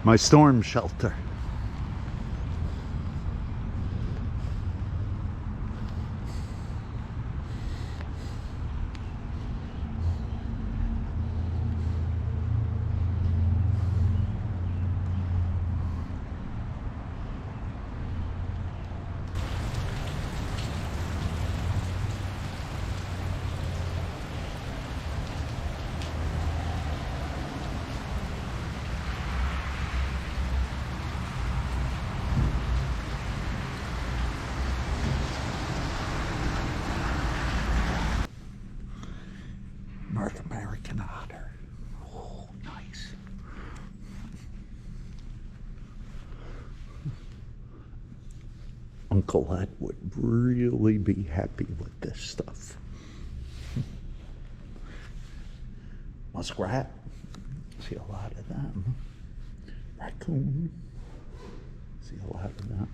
My storm shelter. North American otter. Oh, nice. Uncle Ed would really be happy with this stuff. Muskrat. See a lot of them. Raccoon. See a lot of them.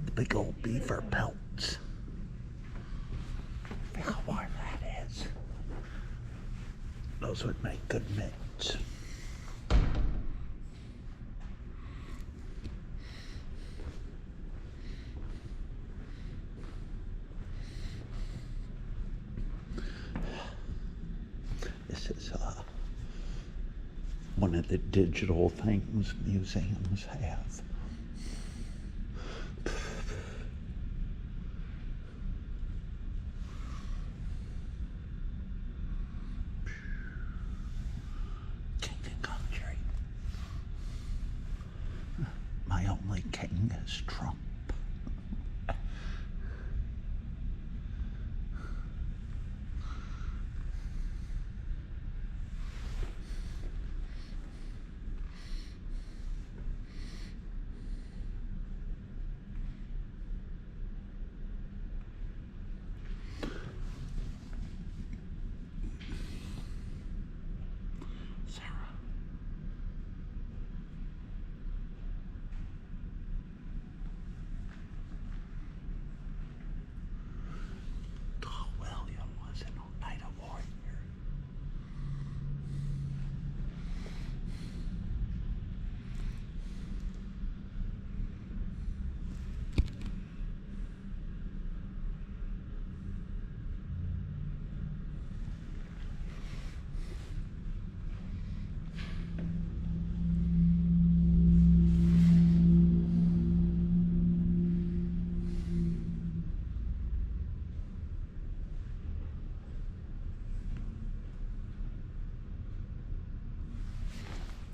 The big old beaver pelts. Look how warm that is. Those would make good mitts. This is one of the digital things museums have. My only king is Trump.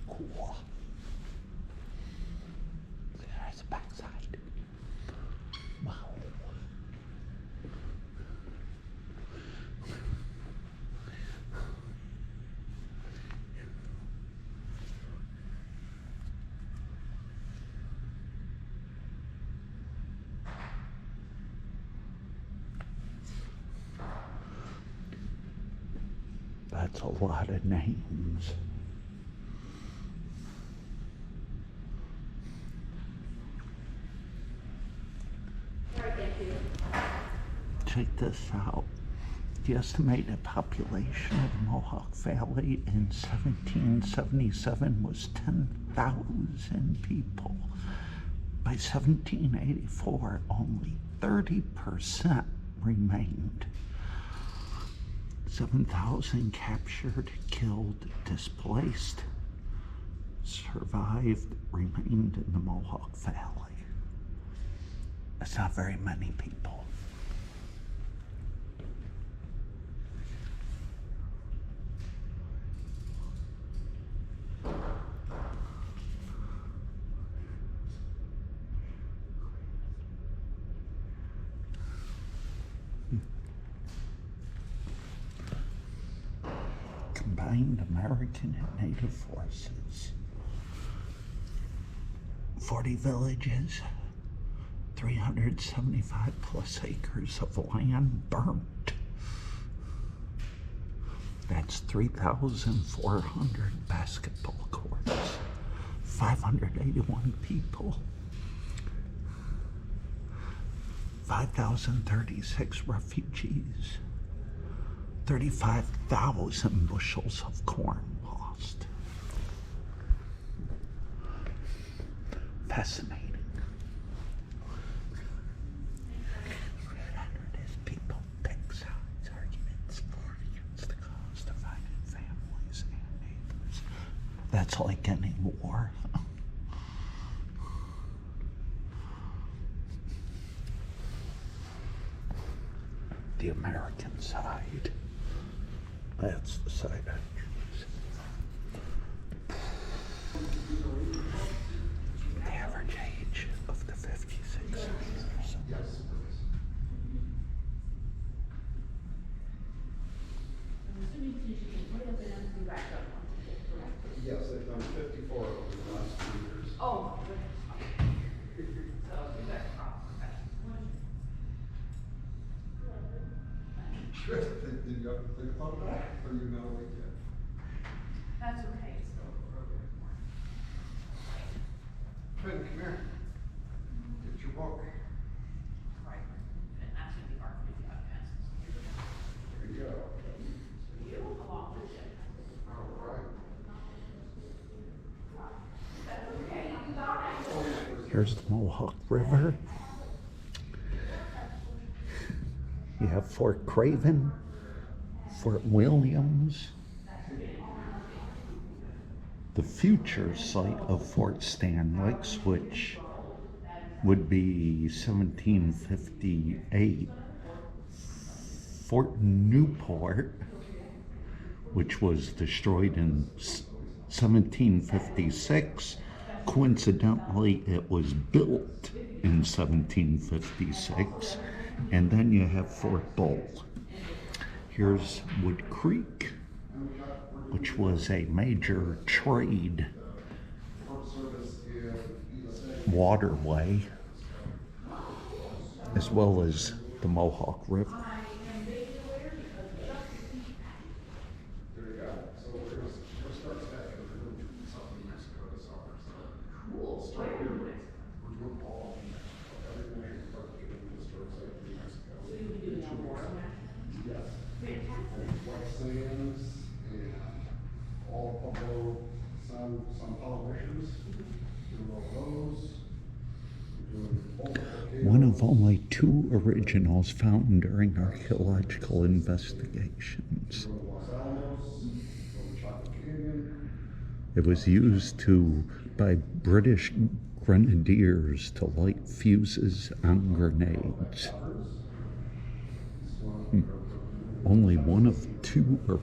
Cool. There's the backside. Wow. That's a lot of names. Check this out. The estimated population of the Mohawk Valley in 1777 was 10,000 people. By 1784, only 30% remained. 7,000 captured, killed, displaced, survived, remained in the Mohawk Valley. That's not very many people. Combined American and Native forces. 40 villages, 375 plus acres of land burnt. That's 3,400 basketball courts, 581 people, 5,036 refugees, 35,000 bushels of corn lost. Fascinating. As people pick sides, arguments for and against the cause, divided families and neighbors. That's like any war. The American side. That's the side I choose. The average age of the 56 years. Yes. Yes, they've done 54 over the last 2 years. Oh, good. So you got a problem. Did you ever think about that? Or you know we did? That's okay, it's still appropriate for Finn, come here. Get your book. right. And that's gonna be hard for you to have pencils. There you go. You along with it. All right. That's okay, you got it. Here's the Mohawk River. You have Fort Craven, Fort Williams, the future site of Fort Stanwix, which would be 1758, Fort Newport, which was destroyed in 1756. Coincidentally, it was built in 1756. And then you have Fort Bull. Here's Wood Creek, which was a major trade waterway, as well as the Mohawk River. There you go. So we're going to start today. We're going to do something in Mexico this summer. So we'll start here. We're doing all of Mexico. Everything we're doing historic site in Mexico. Yes. And White Sands and all Pueblo, some politicians. Doing all those. We're doing multiple One of only 2 originals found during archaeological investigations. Los Alamos, doing Chocolate Canyon. It was used by British grenadiers to light fuses on grenades. Only one of 2 are.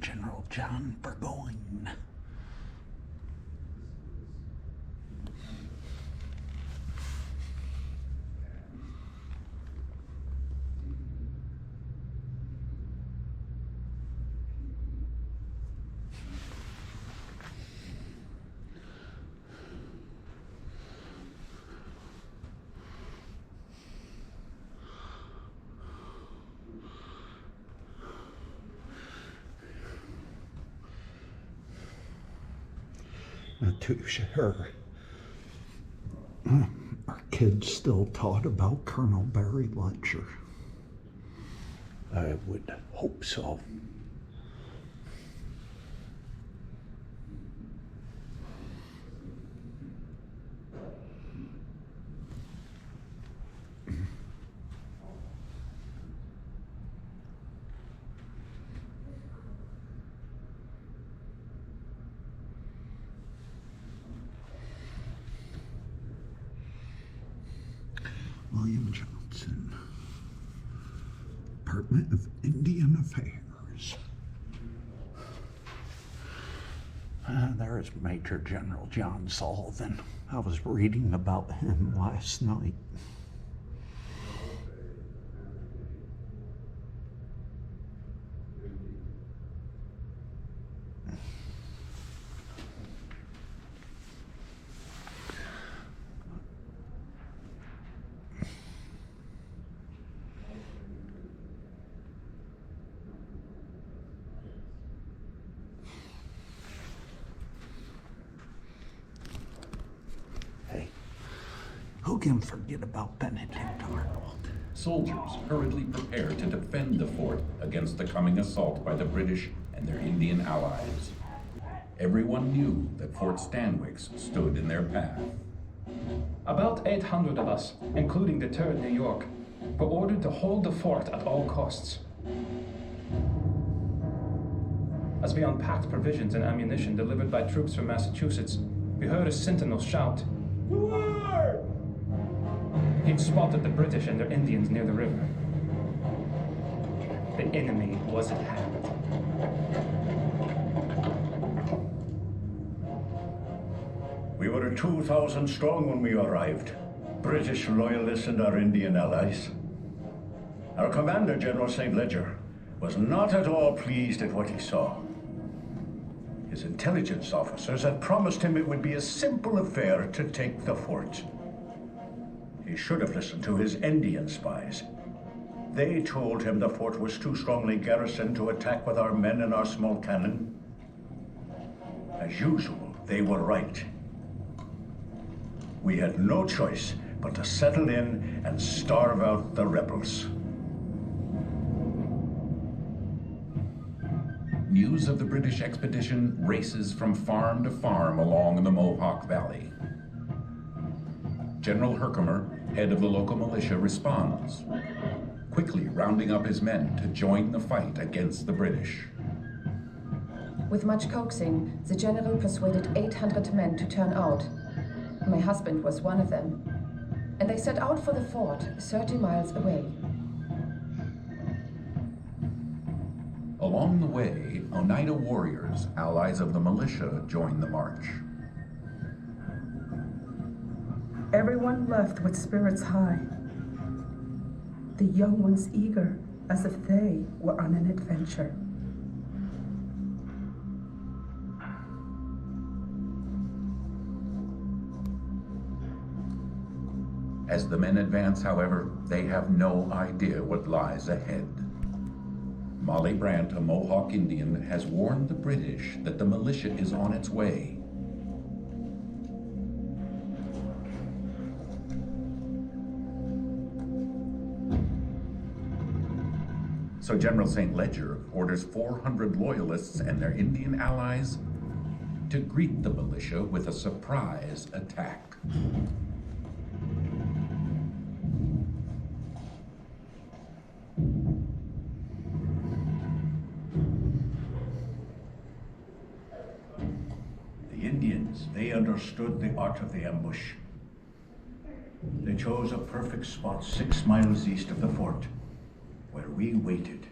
General John Burgoyne. Not too sure. Our kids still taught about Colonel Barry Letcher. I would hope so. William Johnson, Department of Indian Affairs. There's Major General John Sullivan. I was reading about him last night. can forget about Benedict Arnold. Soldiers hurriedly prepared to defend the fort against the coming assault by the British and their Indian allies. Everyone knew that Fort Stanwix stood in their path. About 800 of us, including the 3rd New York, were ordered to hold the fort at all costs. As we unpacked provisions and ammunition delivered by troops from Massachusetts, we heard a sentinel shout, "Who are?" He'd spotted the British and their Indians near the river. The enemy was at hand. We were 2,000 strong when we arrived, British loyalists and our Indian allies. Our commander, General St. Ledger, was not at all pleased at what he saw. His intelligence officers had promised him it would be a simple affair to take the fort. He should have listened to his Indian spies. They told him the fort was too strongly garrisoned to attack with our men and our small cannon. As usual, they were right. We had no choice but to settle in and starve out the rebels. News of the British expedition races from farm to farm along the Mohawk Valley. General Herkimer, head of the local militia, responds, quickly rounding up his men to join the fight against the British. With much coaxing, the general persuaded 800 men to turn out. My husband was one of them, and they set out for the fort 30 miles away. Along the way, Oneida warriors, allies of the militia, joined the march. Everyone left with spirits high, the young ones eager as if they were on an adventure. As the men advance, however, they have no idea what lies ahead. Molly Brandt, a Mohawk Indian, has warned the British that the militia is on its way. So General St. Ledger orders 400 loyalists and their Indian allies to greet the militia with a surprise attack. They understood the art of the ambush. They chose a perfect spot 6 miles east of the fort, where we waited.